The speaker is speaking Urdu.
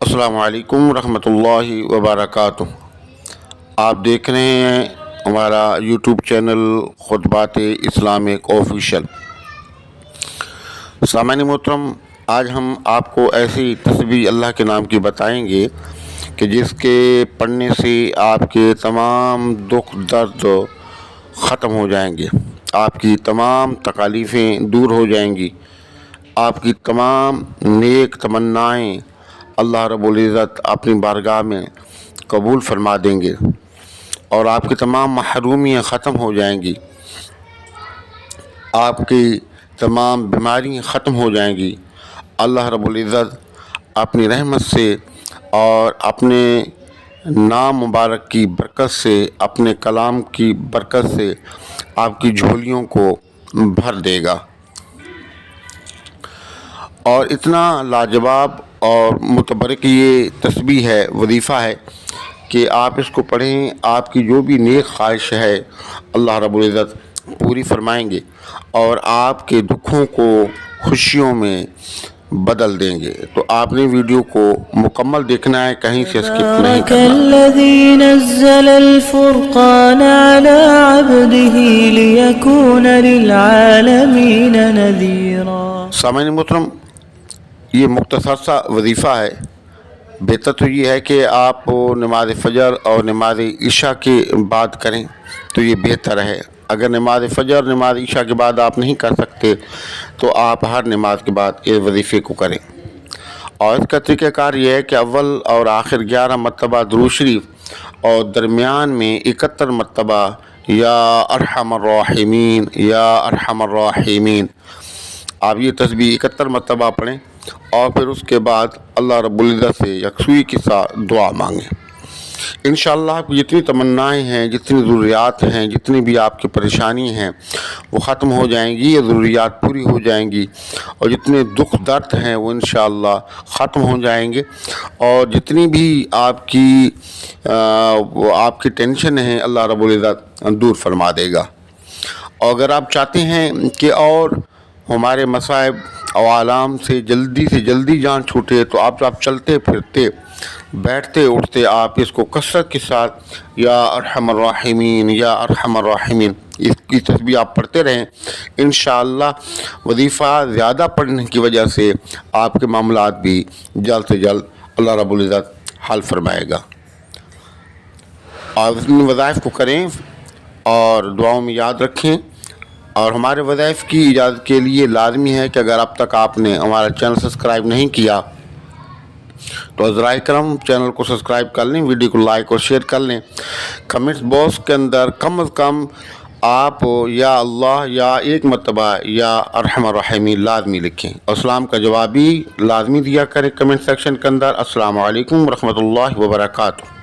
السلام علیکم ورحمۃ اللہ وبرکاتہ۔ آپ دیکھ رہے ہیں ہمارا یوٹیوب چینل خطبات اسلامک آفیشیل۔ سامعین محترم، آج ہم آپ کو ایسی تسبیح اللہ کے نام کی بتائیں گے کہ جس کے پڑھنے سے آپ کے تمام دکھ درد ختم ہو جائیں گے، آپ کی تمام تکالیفیں دور ہو جائیں گی، آپ کی تمام نیک تمنائیں اللہ رب العزت اپنی بارگاہ میں قبول فرما دیں گے اور آپ کی تمام محرومیاں ختم ہو جائیں گی، آپ کی تمام بیماریاں ختم ہو جائیں گی۔ اللہ رب العزت اپنی رحمت سے اور اپنے نام مبارک کی برکت سے، اپنے کلام کی برکت سے آپ کی جھولیوں کو بھر دے گا۔ اور اتنا لاجواب اور متبرک یہ تسبیح ہے، وظیفہ ہے کہ آپ اس کو پڑھیں، آپ کی جو بھی نیک خواہش ہے اللہ رب العزت پوری فرمائیں گے اور آپ کے دکھوں کو خوشیوں میں بدل دیں گے۔ تو آپ نے ویڈیو کو مکمل دیکھنا ہے، کہیں سے اسکپ نہیں کرنا۔ الذي نزل الفرقان على عبده ليكون للعالمين نذيرا۔ سامعین محترم، یہ مختصر سا وظیفہ ہے۔ بہتر تو یہ ہے کہ آپ نماز فجر اور نماز عشاء کے بعد کریں تو یہ بہتر ہے۔ اگر نماز فجر نماز عشاء کے بعد آپ نہیں کر سکتے تو آپ ہر نماز کے بعد اس وظیفے کو کریں۔ اور اس کا طریقہ کار یہ ہے کہ اول اور آخر 11 مرتبہ درود شریف اور درمیان میں 71 مرتبہ یا ارحم الراحمین یا ارحم الراحمین، آپ یہ تسبیح 71 مرتبہ پڑھیں اور پھر اس کے بعد اللہ رب العزت سے یکسوئی کے ساتھ دعا مانگیں۔ انشاءاللہ آپ کی جتنی تمنائیں ہیں، جتنی ضروریات ہیں، جتنی بھی آپ کی پریشانی ہیں وہ ختم ہو جائیں گی، یہ ضروریات پوری ہو جائیں گی، اور جتنے دکھ درد ہیں وہ انشاءاللہ ختم ہو جائیں گے، اور جتنی بھی آپ کی ٹینشن ہیں اللہ رب العزت دور فرما دے گا۔ اور اگر آپ چاہتے ہیں کہ اور ہمارے مصائب اور آلام سے جلدی جان چھوٹے تو آپ چلتے پھرتے بیٹھتے اٹھتے آپ اس کو کثرت کے ساتھ یا ارحم الراحمین یا ارحم الراحمین اس کی تسبیح آپ پڑھتے رہیں۔ انشاءاللہ وظیفہ زیادہ پڑھنے کی وجہ سے آپ کے معاملات بھی جلد سے جلد اللہ رب العزت حل فرمائے گا۔ اور ان وظائف کو کریں اور دعاؤں میں یاد رکھیں۔ اور ہمارے وظائف کی اجازت کے لیے لازمی ہے کہ اگر اب تک آپ نے ہمارا چینل سبسکرائب نہیں کیا تو عذرائے کرم چینل کو سبسکرائب کر لیں، ویڈیو کو لائک اور شیئر کر لیں۔ کمنٹس باکس کے اندر کم از کم آپ یا اللہ یا ایک مرتبہ یا ارحم الراحمین لازمی لکھیں، اور اسلام کا جواب بھی لازمی دیا کریں کمنٹ سیکشن کے اندر۔ السلام علیکم ورحمۃ اللہ وبرکاتہ۔